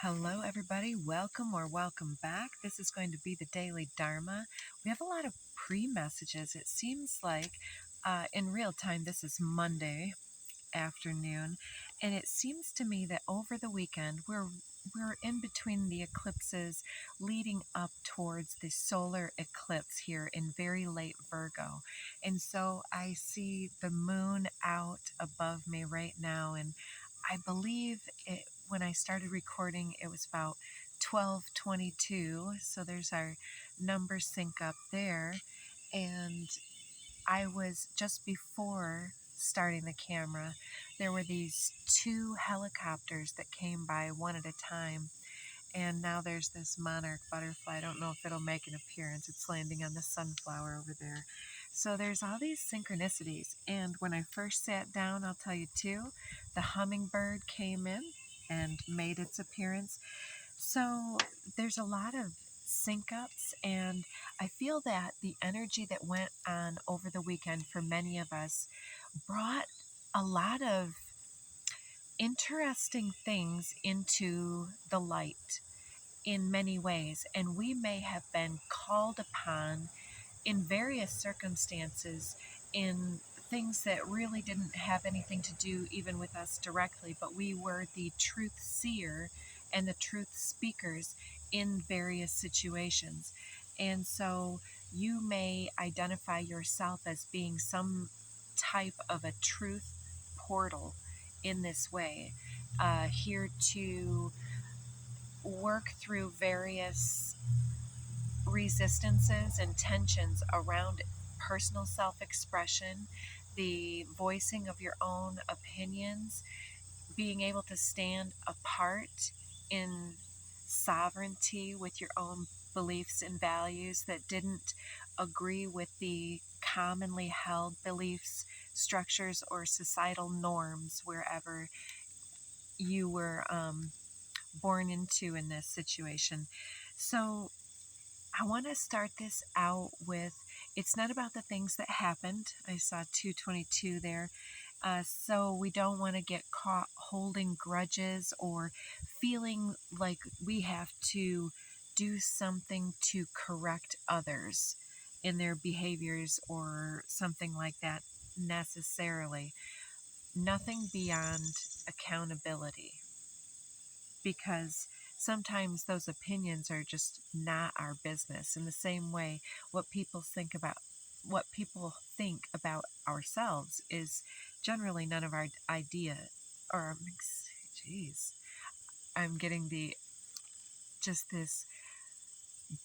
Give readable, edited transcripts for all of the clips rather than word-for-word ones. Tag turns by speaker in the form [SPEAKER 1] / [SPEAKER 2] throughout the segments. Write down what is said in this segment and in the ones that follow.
[SPEAKER 1] Hello, everybody. Welcome or welcome back. This is going to be the Daily Dharma. We have a lot of pre-messages. It seems like in real time, this is Monday afternoon, and it seems to me that over the weekend we're in between the eclipses leading up towards the solar eclipse here in very late Virgo. And so I see the moon out above me right now, and I believe when I started recording it was about 12:22, so there's our number sync up there. And I was just before starting the camera, there were these two helicopters that came by one at a time. And now there's this monarch butterfly. I don't know if it'll make an appearance. It's landing on the sunflower over there. So there's all these synchronicities. And when I first sat down, I'll tell you too, the hummingbird came in and made its appearance. So there's a lot of sync ups, and I feel that the energy that went on over the weekend for many of us brought a lot of interesting things into the light in many ways, and we may have been called upon in various circumstances in things that really didn't have anything to do even with us directly, but we were the truth seer and the truth speakers in various situations. And so you may identify yourself as being some type of a truth portal in this way, here to work through various resistances and tensions around personal self-expression, the voicing of your own opinions, being able to stand apart in sovereignty with your own beliefs and values that didn't agree with the commonly held beliefs, structures, or societal norms wherever you were born into in this situation. So I want to start this out with, it's not about the things that happened. I saw 222 there. So we don't want to get caught holding grudges or feeling like we have to do something to correct others in their behaviors or something like that necessarily. Nothing beyond accountability, because sometimes those opinions are just not our business. In the same way, what people think about ourselves is generally none of our idea. Or geez, I'm getting just this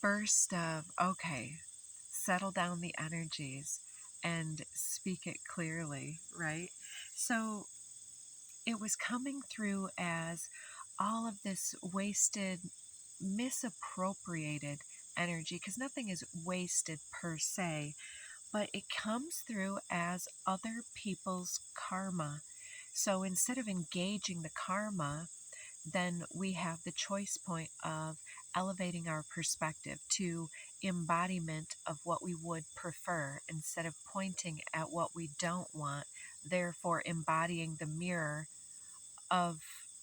[SPEAKER 1] burst of, okay, settle down the energies and speak it clearly, right? So it was coming through as all of this wasted, misappropriated energy, because nothing is wasted per se, but it comes through as other people's karma. So instead of engaging the karma, then we have the choice point of elevating our perspective to embodiment of what we would prefer instead of pointing at what we don't want, therefore embodying the mirror of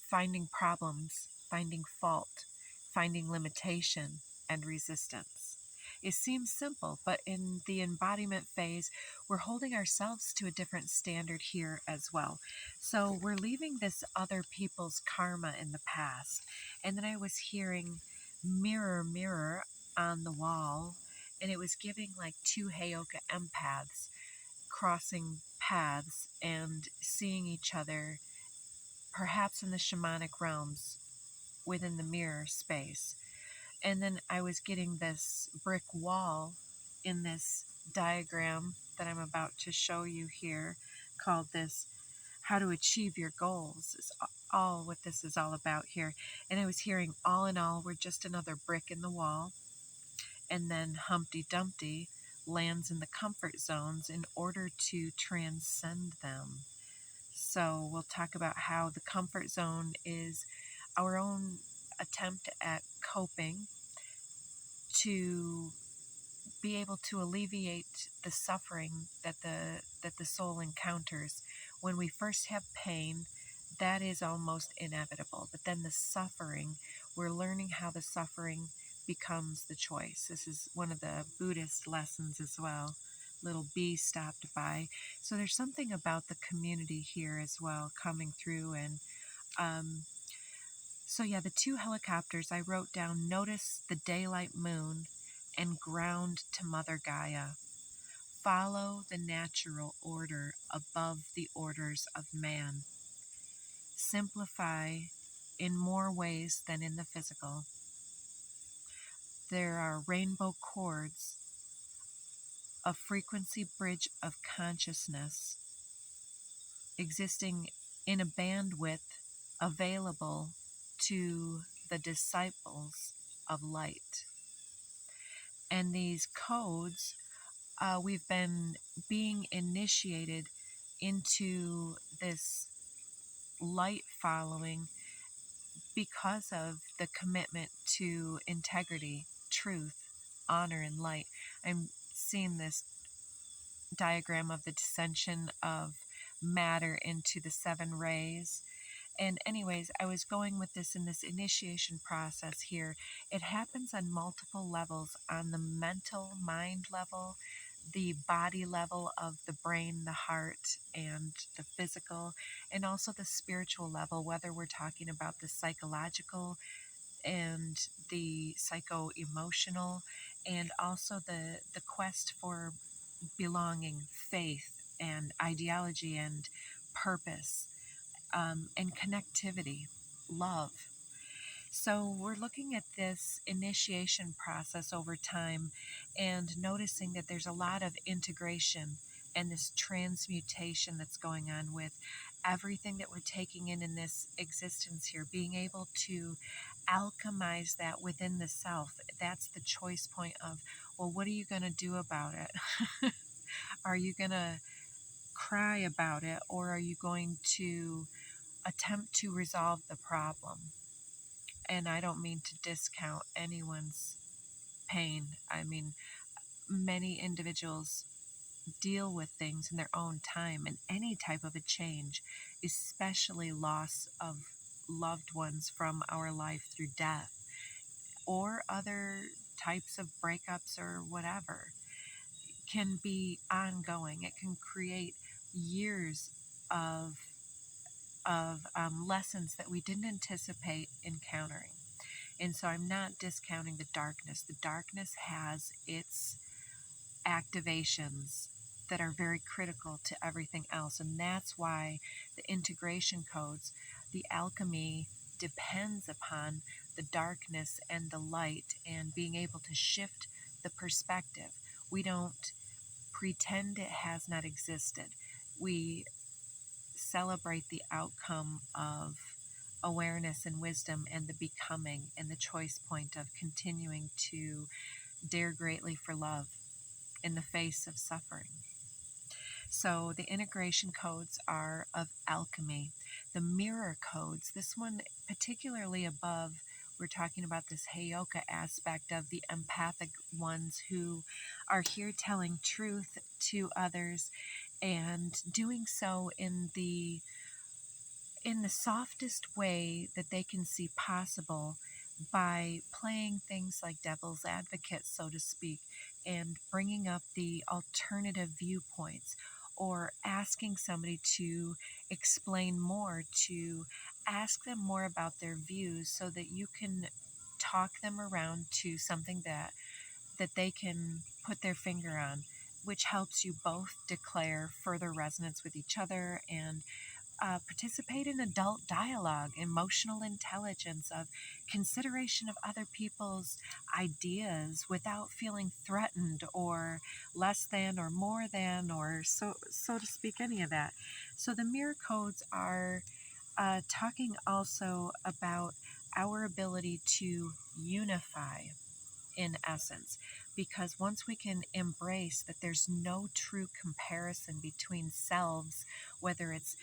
[SPEAKER 1] finding problems, finding fault, finding limitation, and resistance. It seems simple, but in the embodiment phase, we're holding ourselves to a different standard here as well. So we're leaving this other people's karma in the past. And then I was hearing mirror, mirror on the wall, and it was giving like two Heyoka empaths crossing paths and seeing each other perhaps in the shamanic realms within the mirror space. And then I was getting this brick wall in this diagram that I'm about to show you here, called this How to Achieve Your Goals, is all what this is all about here. And I was hearing, all in all, we're just another brick in the wall. And then Humpty Dumpty lands in the comfort zones in order to transcend them. So we'll talk about how the comfort zone is our own attempt at coping to be able to alleviate the suffering that the soul encounters. When we first have pain, that is almost inevitable. But then the suffering, We're learning how the suffering becomes the choice. This is one of the Buddhist lessons as well. Little bee stopped by. So there's something about the community here as well coming through. And so yeah, the two helicopters I wrote down: notice the daylight moon and ground to Mother Gaia. Follow the natural order above the orders of man. Simplify in more ways than in the physical. There are rainbow chords, a frequency bridge of consciousness existing in a bandwidth available to the disciples of light. And these codes, we've been being initiated into this light following because of the commitment to integrity, truth, honor, and light. I'm seeing this diagram of the descension of matter into the 7 rays. And anyways, I was going with this in this initiation process here. It happens on multiple levels: on the mental mind level, the body level of the brain, the heart, and the physical, and also the spiritual level, whether we're talking about the psychological and the psycho-emotional, and also the quest for belonging, faith, and ideology, and purpose, and connectivity, love. So we're looking at this initiation process over time and noticing that there's a lot of integration and this transmutation that's going on with everything that we're taking in this existence here, being able to alchemize that within the self. That's the choice point of, well, what are you going to do about it? Are you going to cry about it, or are you going to attempt to resolve the problem? And I don't mean to discount anyone's pain. I mean, many individuals deal with things in their own time, and any type of a change, especially loss of loved ones from our life through death or other types of breakups or whatever, can be ongoing. It can create years of lessons that we didn't anticipate encountering. And so I'm not discounting the darkness. The darkness has its activations that are very critical to everything else. And that's why the integration codes, the alchemy, depends upon the darkness and the light and being able to shift the perspective. We don't pretend it has not existed. We celebrate the outcome of awareness and wisdom and the becoming and the choice point of continuing to dare greatly for love in the face of suffering. So the integration codes are of alchemy. The mirror codes, this one particularly above, we're talking about this Heyoka aspect of the empathic ones who are here telling truth to others and doing so in the softest way that they can see possible, by playing things like devil's advocate, so to speak, and bringing up the alternative viewpoints, or asking somebody to explain more, to ask them more about their views so that you can talk them around to something that they can put their finger on, which helps you both declare further resonance with each other and participate in adult dialogue, emotional intelligence, of consideration of other people's ideas without feeling threatened or less than or more than, or so to speak, any of that. So the mirror codes are talking also about our ability to unify in essence, because once we can embrace that there's no true comparison between selves, whether it's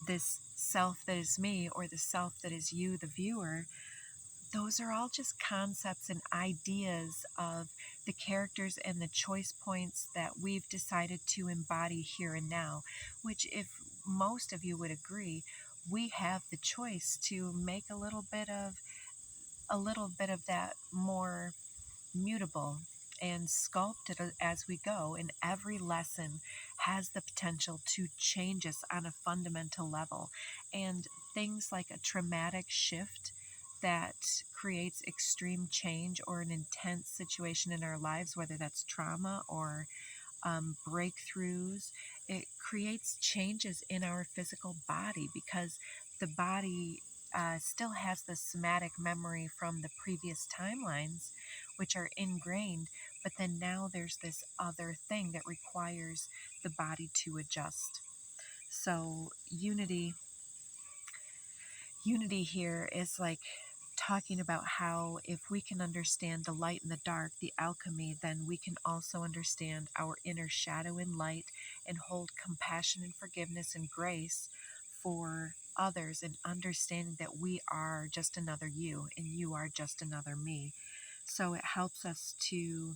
[SPEAKER 1] this self that is me or the self that is you, the viewer, those are all just concepts and ideas of the characters and the choice points that we've decided to embody here and now, which, if most of you would agree, we have the choice to make a little bit of a little bit of that more mutable and sculpted as we go, and every lesson has the potential to change us on a fundamental level. And things like a traumatic shift that creates extreme change or an intense situation in our lives, whether that's trauma or breakthroughs, it creates changes in our physical body because the body still has the somatic memory from the previous timelines, which are ingrained, but then now there's this other thing that requires the body to adjust. So unity here is like talking about how if we can understand the light and the dark, the alchemy, then we can also understand our inner shadow and light and hold compassion and forgiveness and grace for others, and understanding that we are just another you and you are just another me. So it helps us to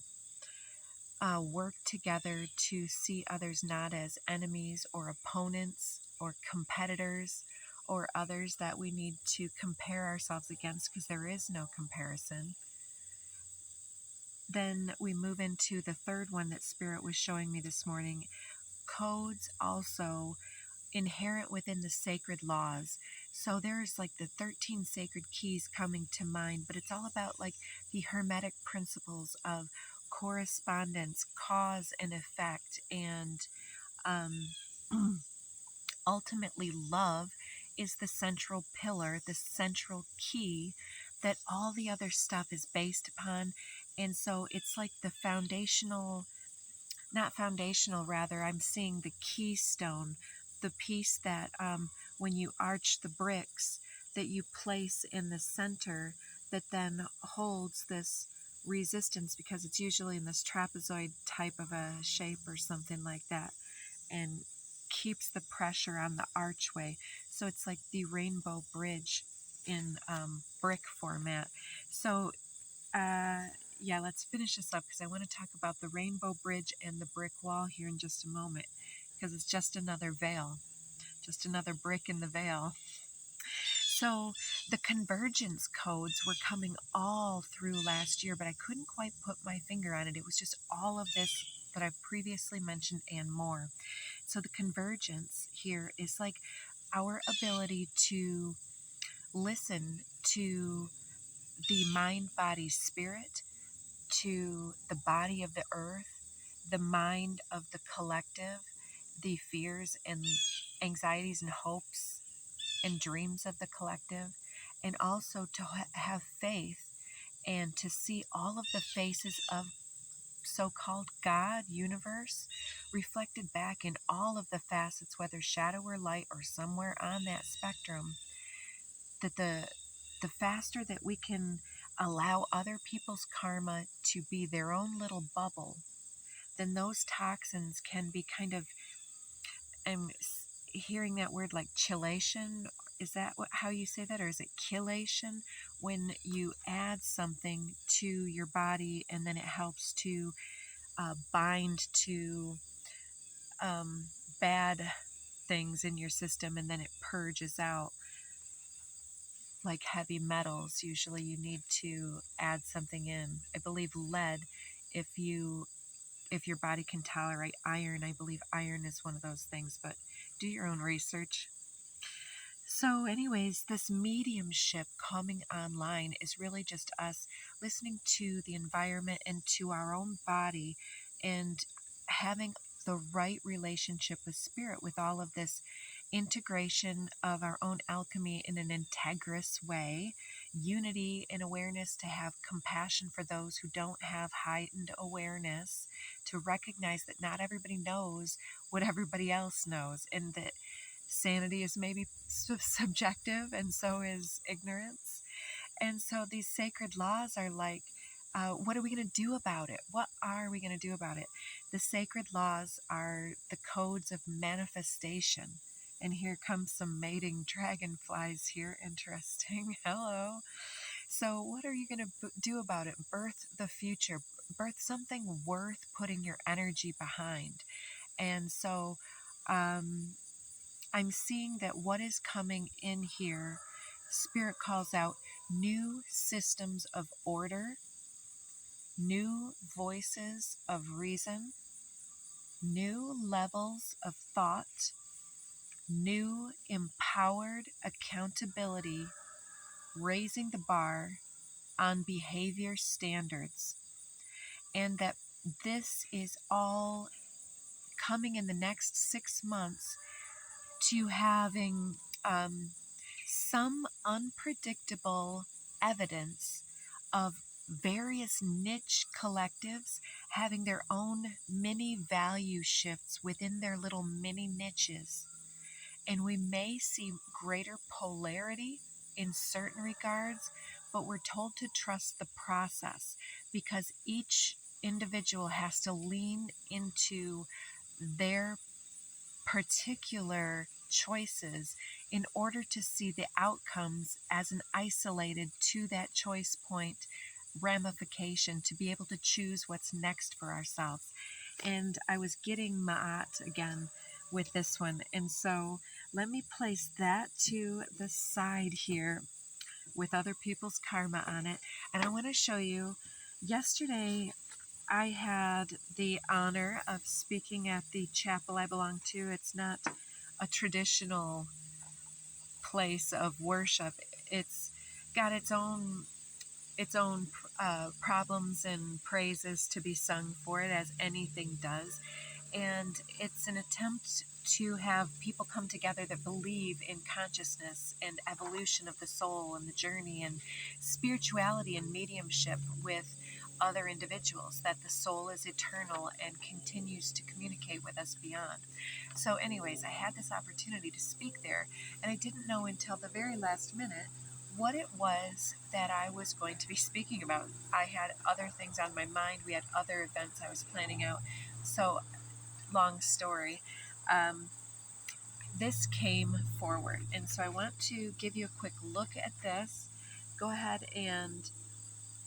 [SPEAKER 1] work together to see others not as enemies or opponents or competitors or others that we need to compare ourselves against, because there is no comparison. Then we move into the third one that Spirit was showing me this morning. Codes also inherent within the sacred laws. So there's like the 13 sacred keys coming to mind, but it's all about like the hermetic principles of correspondence, cause and effect, and ultimately love is the central pillar, the central key that all the other stuff is based upon. And so it's like the foundational, not foundational, rather, I'm seeing the keystone, the piece that when you arch the bricks that you place in the center, that then holds this resistance, because it's usually in this trapezoid type of a shape or something like that, and keeps the pressure on the archway. So it's like the rainbow bridge in brick format. So yeah, let's finish this up because I want to talk about the rainbow bridge and the brick wall here in just a moment, because it's just another veil, just another brick in the veil. So the convergence codes were coming all through last year, but I couldn't quite put my finger on it. It was just all of this that I've previously mentioned and more. So the convergence here is like our ability to listen to the mind, body, spirit, to the body of the earth, the mind of the collective, the fears and anxieties and hopes and dreams of the collective, and also to have faith and to see all of the faces of so-called God, universe, reflected back in all of the facets, whether shadow or light or somewhere on that spectrum. That the faster that we can allow other people's karma to be their own little bubble, then those toxins can be kind of, I'm hearing that word like chillation. Is that how you say that, or is it chillation? When you add something to your body and then it helps to bind to bad things in your system, and then it purges out. Like heavy metals, usually you need to add something in. I believe lead, if your body can tolerate iron, I believe iron is one of those things, but do your own research. So anyways, this mediumship coming online is really just us listening to the environment and to our own body, and having the right relationship with spirit, with all of this integration of our own alchemy in an integrous way, unity and awareness, to have compassion for those who don't have heightened awareness, to recognize that not everybody knows what everybody else knows, and that sanity is maybe subjective, and so is ignorance. And so these sacred laws are like, what are we going to do about it? What are we going to do about it? The sacred laws are the codes of manifestation. And here comes some mating dragonflies here. Interesting. Hello. So what are you going to do about it? Birth the future. Birth something worth putting your energy behind. And so I'm seeing that what is coming in here, Spirit calls out new systems of order, new voices of reason, new levels of thought, new empowered accountability, raising the bar on behavior standards, and that this is all coming in the next 6 months to having some unpredictable evidence of various niche collectives having their own mini value shifts within their little mini niches. And we may see greater polarity in certain regards, but we're told to trust the process because each individual has to lean into their particular choices in order to see the outcomes as an isolated to that choice point ramification to be able to choose what's next for ourselves. And I was getting Ma'at again with this one. And so let me place that to the side here with other people's karma on it. And I want to show you, yesterday I had the honor of speaking at the chapel I belong to. It's not a traditional place of worship. It's got its own problems and praises to be sung for it, as anything does. And it's an attempt to have people come together that believe in consciousness and evolution of the soul and the journey and spirituality and mediumship with other individuals, that the soul is eternal and continues to communicate with us beyond. So anyways, I had this opportunity to speak there, and I didn't know until the very last minute what it was that I was going to be speaking about. I had other things on my mind. We had other events I was planning out. So, long story. This came forward. And so I want to give you a quick look at this. Go ahead and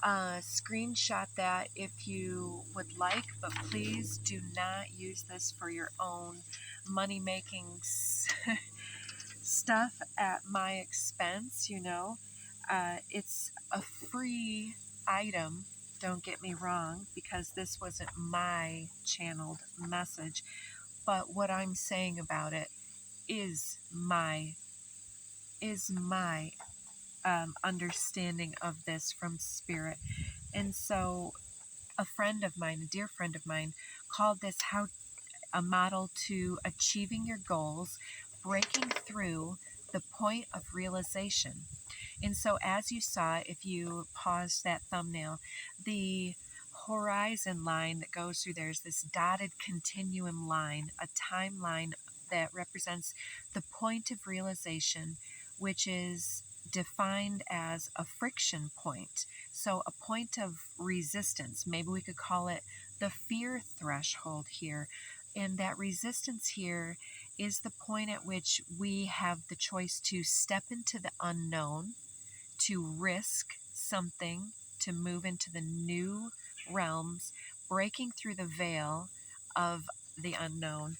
[SPEAKER 1] screenshot that if you would like, but please do not use this for your own money-making stuff at my expense, It's a free item, don't get me wrong, because this wasn't my channeled message, but what I'm saying about it is my understanding of this from spirit. And so a dear friend of mine, called this a model to achieving your goals, breaking through the point of realization. And so as you saw, if you pause that thumbnail, the horizon line that goes through there is this dotted continuum line, a timeline that represents the point of realization, which is defined as a friction point. So a point of resistance, maybe we could call it the fear threshold here. And that resistance here is the point at which we have the choice to step into the unknown, to risk something, to move into the new realms, breaking through the veil of the unknown.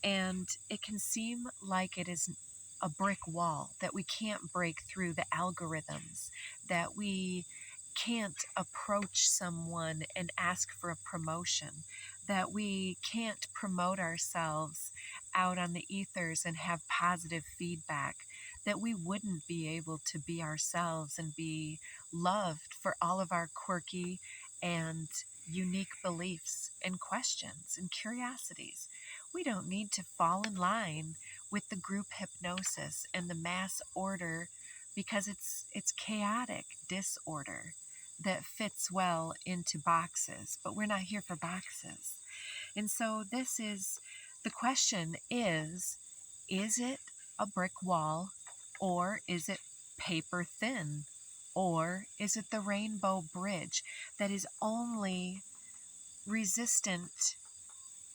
[SPEAKER 1] And it can seem like it is a brick wall, that we can't break through the algorithms, that we can't approach someone and ask for a promotion, that we can't promote ourselves out on the ethers and have positive feedback, that we wouldn't be able to be ourselves and be loved for all of our quirky and unique beliefs and questions and curiosities. We don't need to fall in line with the group hypnosis and the mass order, because it's chaotic disorder that fits well into boxes, but we're not here for boxes. And so the question is it a brick wall, or is it paper thin, or is it the rainbow bridge that is only resistant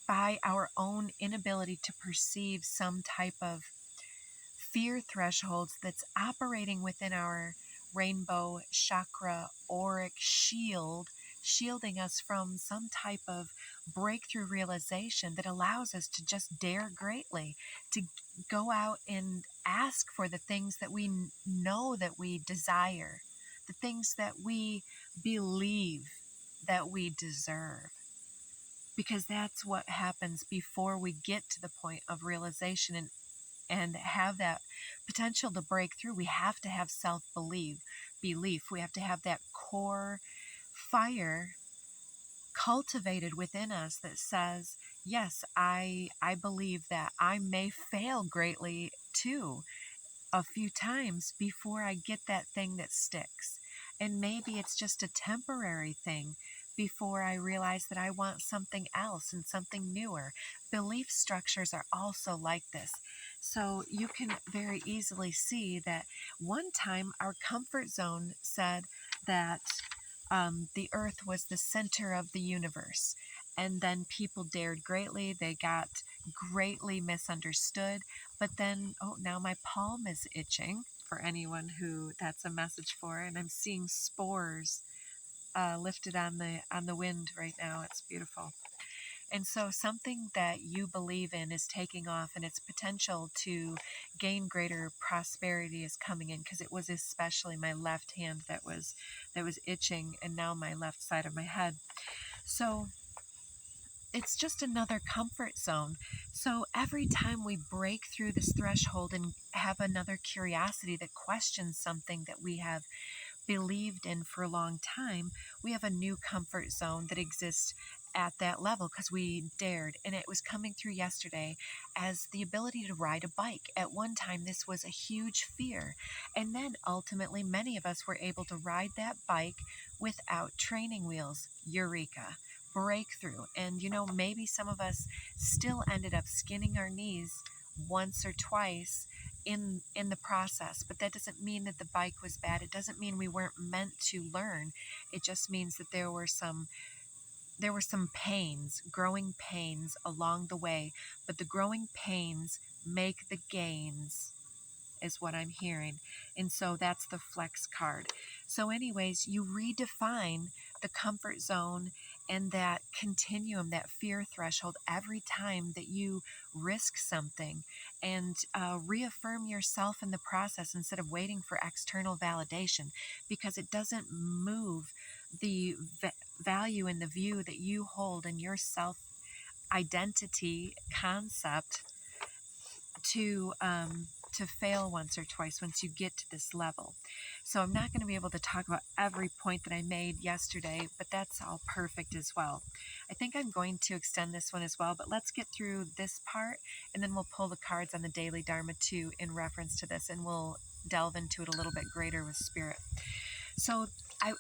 [SPEAKER 1] by our own inability to perceive some type of fear thresholds that's operating within our rainbow chakra auric shield, shielding us from some type of breakthrough realization that allows us to just dare greatly, to go out and ask for the things that we know that we desire, the things that we believe that we deserve. Because that's what happens before we get to the point of realization and have that potential to break through. We have to have self-belief. We have to have that core fire cultivated within us that says, yes, I believe that I may fail greatly too a few times before I get that thing that sticks. And maybe it's just a temporary thing before I realize that I want something else and something newer. Belief structures are also like this. So you can very easily see that one time our comfort zone said that the earth was the center of the universe. And then people dared greatly. They got greatly misunderstood. But then, oh, now my palm is itching for anyone who that's a message for. And I'm seeing spores lifted on the wind right now. It's beautiful. And so something that you believe in is taking off, and its potential to gain greater prosperity is coming in, because it was especially my left hand that was itching, and now my left side of my head. So it's just another comfort zone. So every time we break through this threshold and have another curiosity that questions something that we have believed in for a long time, we have a new comfort zone that exists at that level because we dared. And it was coming through yesterday as the ability to ride a bike. At one time, this was a huge fear. And then ultimately, many of us were able to ride that bike without training wheels. Eureka. Breakthrough. And maybe some of us still ended up skinning our knees once or twice in the process, but that doesn't mean that the bike was bad. It doesn't mean we weren't meant to learn. It just means that there were some pains, growing pains along the way, but the growing pains make the gains, is what I'm hearing. And so that's the flex card. So anyways, you redefine the comfort zone and that continuum, that fear threshold, every time that you risk something, and reaffirm yourself in the process instead of waiting for external validation, because it doesn't move the value and the view that you hold in your self identity concept to fail once or twice once you get to this level. So I'm not going to be able to talk about every point that I made yesterday, but that's all perfect as well. I think I'm going to extend this one as well, but let's get through this part, and then we'll pull the cards on the daily Dharma 2 in reference to this, and we'll delve into it a little bit greater with spirit. So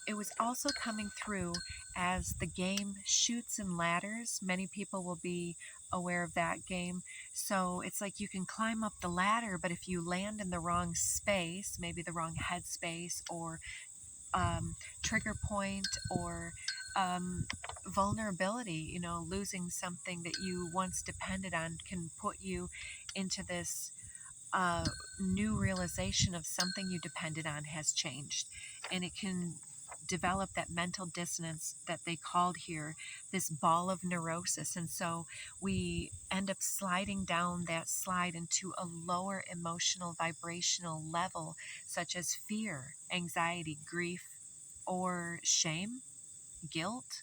[SPEAKER 1] it was also coming through as the game Chutes and Ladders. Many people will be aware of that game. So it's like you can climb up the ladder, but if you land in the wrong space, maybe the wrong headspace or trigger point or vulnerability, losing something that you once depended on can put you into this new realization of something you depended on has changed. And it can develop that mental dissonance that they called here, this ball of neurosis. And so we end up sliding down that slide into a lower emotional vibrational level, such as fear, anxiety, grief, or shame, guilt,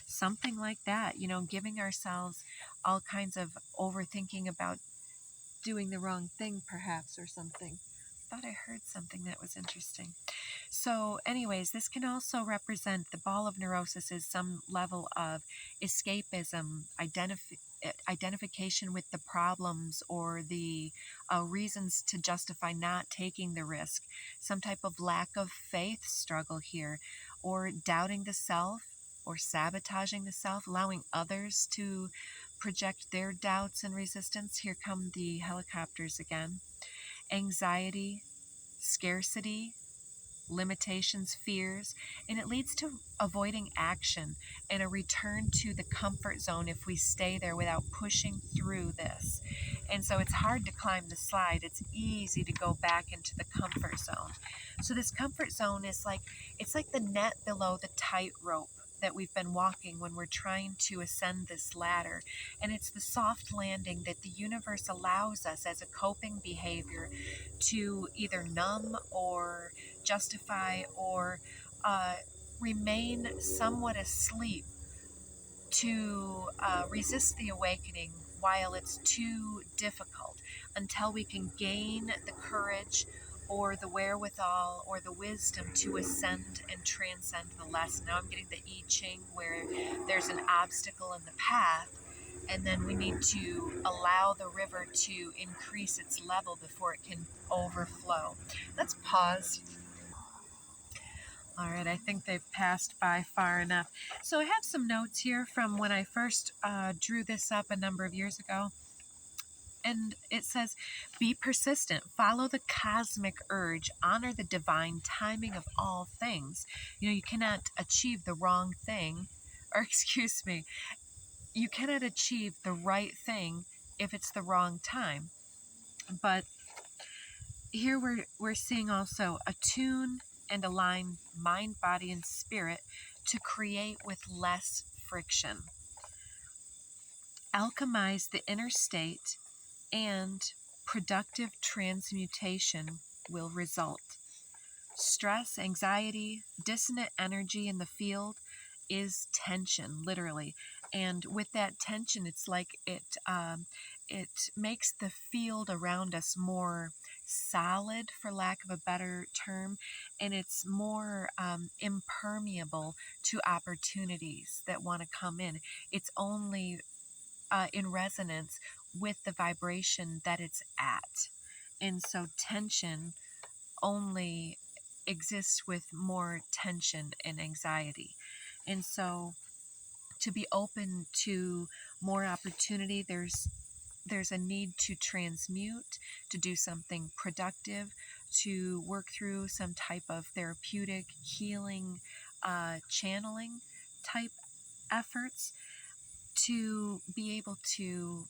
[SPEAKER 1] something like that, giving ourselves all kinds of overthinking about doing the wrong thing perhaps, or something. Thought I heard something that was interesting. So anyways, this can also represent the ball of neurosis is some level of escapism, identification with the problems or the reasons to justify not taking the risk, some type of lack of faith struggle here, or doubting the self, or sabotaging the self, allowing others to project their doubts and resistance. Here come the helicopters again. Anxiety, scarcity, limitations, fears, and it leads to avoiding action and a return to the comfort zone if we stay there without pushing through this. And so it's hard to climb the slide. It's easy to go back into the comfort zone. So this comfort zone is it's like the net below the tightrope. that we've been walking when we're trying to ascend this ladder. And it's the soft landing that the universe allows us as a coping behavior to either numb or justify or remain somewhat asleep to resist the awakening while it's too difficult, until we can gain the courage or the wherewithal or the wisdom to ascend and transcend the lesson. Now I'm getting the I Ching where there's an obstacle in the path, and then we need to allow the river to increase its level before it can overflow. Let's pause. All right, I think they've passed by far enough. So I have some notes here from when I first drew this up a number of years ago. And it says, be persistent, follow the cosmic urge, honor the divine timing of all things. You know, you cannot achieve the wrong thing, or excuse me, you cannot achieve the right thing if it's the wrong time. But here we're seeing also attune and align mind, body, and spirit to create with less friction. Alchemize the inner state, and productive transmutation will result. Stress, anxiety, dissonant energy in the field is tension, literally. And with that tension, it's like it makes the field around us more solid, for lack of a better term, and it's more impermeable to opportunities that want to come in. It's only in resonance with the vibration that it's at. And so tension only exists with more tension and anxiety. And so to be open to more opportunity, there's a need to transmute, to do something productive, to work through some type of therapeutic, healing, channeling type efforts, to be able to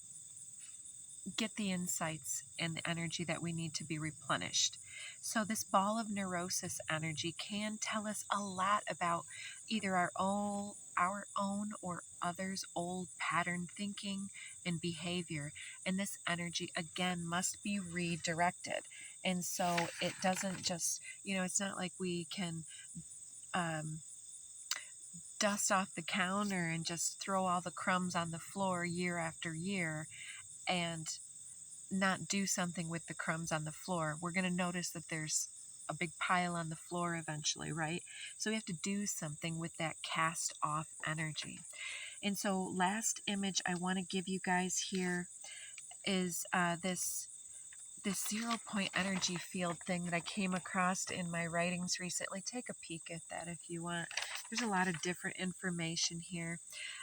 [SPEAKER 1] get the insights and the energy that we need to be replenished. So this ball of neurosis energy can tell us a lot about either our own or others' old pattern thinking and behavior. And this energy, again, must be redirected. And so it doesn't just, it's not like we can dust off the counter and just throw all the crumbs on the floor year after year and not do something with the crumbs on the floor. We're going to notice that there's a big pile on the floor eventually, right? So we have to do something with that cast off energy. And so last image I want to give you guys here is this 0 point energy field thing that I came across in my writings recently. Take a peek at that if you want. There's a lot of different information here.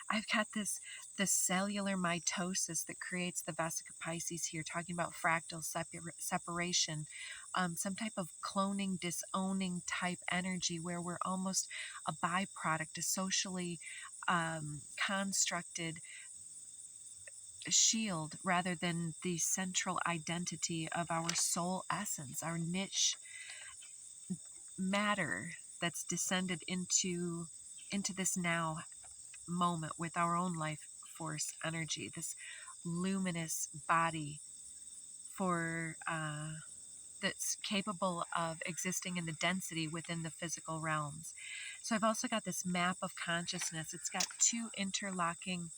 [SPEAKER 1] I've got the cellular mitosis that creates the Vesica Pisces here, talking about fractal separation, some type of cloning, disowning type energy where we're almost a byproduct, a socially constructed shield rather than the central identity of our soul essence, our niche matter that's descended into this now moment with our own life force energy, this luminous body for that's capable of existing in the density within the physical realms. So I've also got this map of consciousness. It's got two interlocking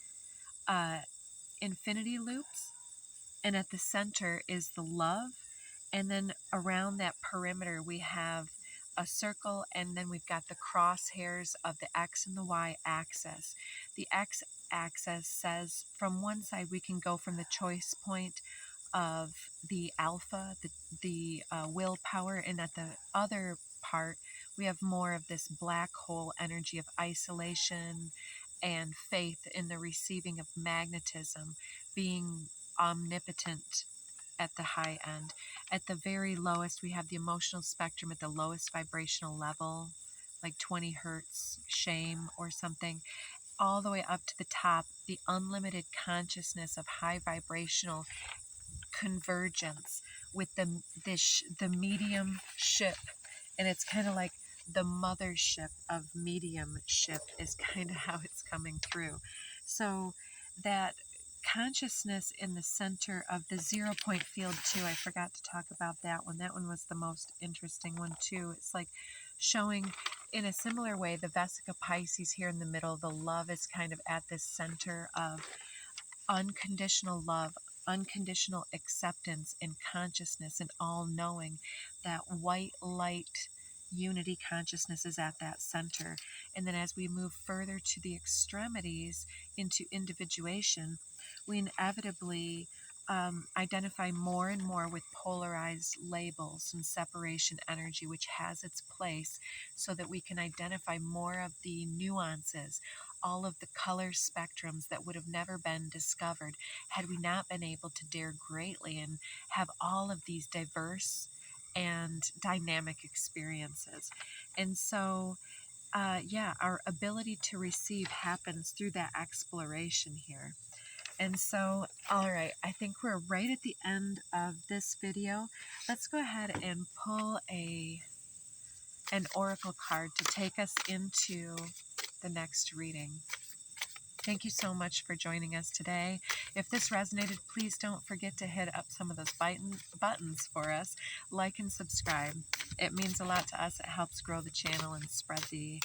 [SPEAKER 1] infinity loops, and at the center is the love, and then around that perimeter we have a circle, and then we've got the crosshairs of the X and the Y axis. The X axis says from one side we can go from the choice point of the alpha, the willpower, and at the other part we have more of this black hole energy of isolation and faith in the receiving of magnetism, being omnipotent at the high end. At the very lowest, we have the emotional spectrum at the lowest vibrational level, like 20 hertz, shame or something, all the way up to the top, the unlimited consciousness of high vibrational convergence with the medium ship. And it's kind of like the mothership of mediumship is kind of how it's coming through. So that consciousness in the center of the 0 point field too, I forgot to talk about that one. That one was the most interesting one too. It's like showing in a similar way the Vesica Pisces here in the middle. The love is kind of at this center of unconditional love, unconditional acceptance and consciousness and all knowing. That white light unity consciousness is at that center. And then as we move further to the extremities into individuation, we inevitably identify more and more with polarized labels and separation energy, which has its place, so that we can identify more of the nuances, all of the color spectrums that would have never been discovered had we not been able to dare greatly and have all of these diverse and dynamic experiences. And so, yeah, our ability to receive happens through that exploration here. And so, all right, I think we're right at the end of this video. Let's go ahead and pull an oracle card to take us into the next reading. Thank you so much for joining us today. If this resonated, please don't forget to hit up some of those buttons for us. Like and subscribe. It means a lot to us. It helps grow the channel and spread the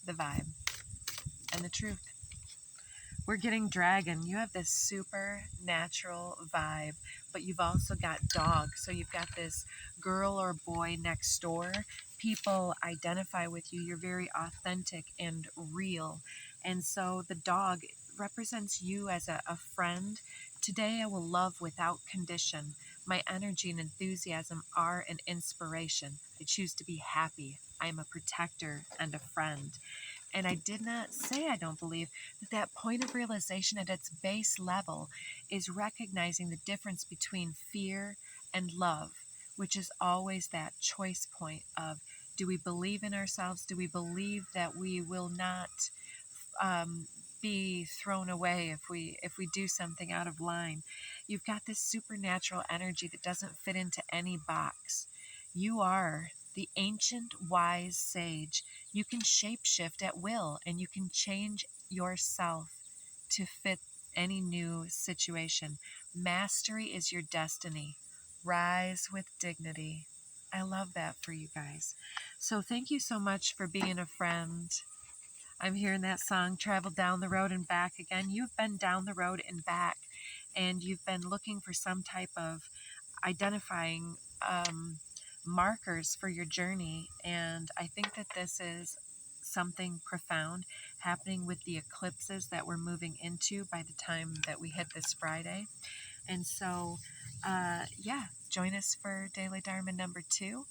[SPEAKER 1] vibe and the truth. We're getting dragon. You have this supernatural vibe, but you've also got dog. So you've got this girl or boy next door. People identify with you. You're very authentic and real. And so the dog represents you as a friend. Today I will love without condition. My energy and enthusiasm are an inspiration. I choose to be happy. I am a protector and a friend. And I did not say I don't believe that point of realization at its base level is recognizing the difference between fear and love, which is always that choice point of, do we believe in ourselves? Do we believe that we will not be thrown away if we do something out of line? You've got this supernatural energy that doesn't fit into any box. You are the ancient wise sage. You can shapeshift at will, and you can change yourself to fit any new situation. Mastery is your destiny. Rise with dignity. I love that for you guys. So thank you so much for being a friend. I'm hearing that song, Travel Down the Road and Back again. You've been down the road and back, and you've been looking for some type of identifying markers for your journey. And I think that this is something profound happening with the eclipses that we're moving into by the time that we hit this Friday. And so, yeah, join us for Daily Dharma number 2.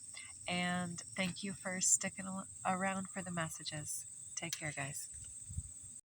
[SPEAKER 1] And thank you for sticking around for the messages. Take care, guys.